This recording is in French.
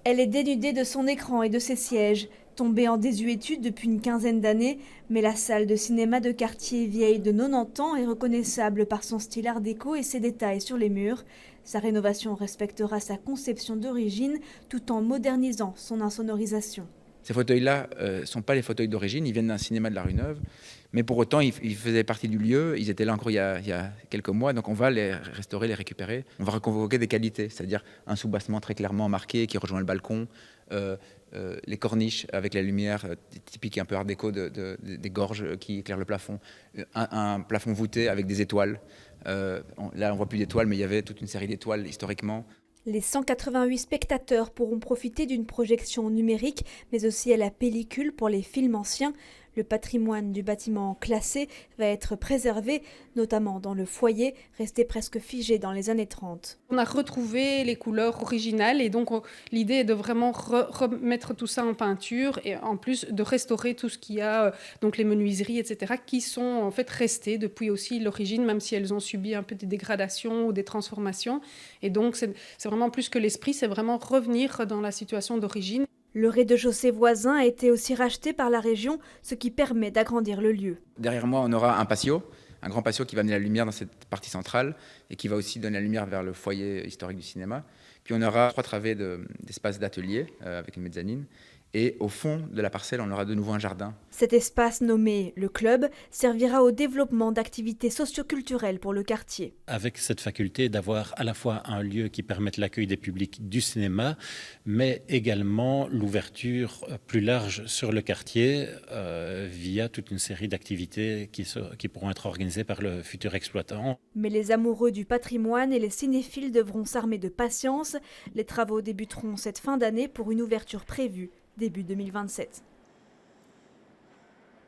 Elle est dénudée de son écran et de ses sièges, tombée en désuétude depuis une quinzaine d'années, mais la salle de cinéma de quartier vieille de 90 ans est reconnaissable par son style art déco et ses détails sur les murs. Sa rénovation respectera sa conception d'origine tout en modernisant son insonorisation. Ces fauteuils-là ne sont pas les fauteuils d'origine, ils viennent d'un cinéma de la rue Neuve, mais pour autant ils faisaient partie du lieu, ils étaient là encore il y a quelques mois, donc on va les restaurer, les récupérer. On va reconvoquer des qualités, c'est-à-dire un soubassement très clairement marqué qui rejoint le balcon, les corniches avec la lumière typique un peu art déco des gorges qui éclairent le plafond, un plafond voûté avec des étoiles. Là on voit plus d'étoiles, mais il y avait toute une série d'étoiles historiquement. Les 188 spectateurs pourront profiter d'une projection numérique, mais aussi à la pellicule pour les films anciens. Le patrimoine du bâtiment classé va être préservé, notamment dans le foyer, resté presque figé dans les années 30. On a retrouvé les couleurs originales et donc l'idée est de vraiment remettre tout ça en peinture et en plus de restaurer tout ce qu'il y a, donc les menuiseries, etc., qui sont en fait restées depuis aussi l'origine, même si elles ont subi un peu des dégradations ou des transformations. Et donc c'est vraiment plus que l'esprit, c'est vraiment revenir dans la situation d'origine. Le rez-de-chaussée voisin a été aussi racheté par la région, ce qui permet d'agrandir le lieu. Derrière moi, on aura un patio, un grand patio qui va amener la lumière dans cette partie centrale et qui va aussi donner la lumière vers le foyer historique du cinéma. Puis on aura 3 travées d'espace d'atelier avec une mezzanine. Et au fond de la parcelle, on aura de nouveau un jardin. Cet espace nommé le club servira au développement d'activités socioculturelles pour le quartier. Avec cette faculté d'avoir à la fois un lieu qui permette l'accueil des publics du cinéma, mais également l'ouverture plus large sur le quartier via toute une série d'activités qui pourront être organisées par le futur exploitant. Mais les amoureux du patrimoine et les cinéphiles devront s'armer de patience. Les travaux débuteront cette fin d'année pour une ouverture prévue début 2027.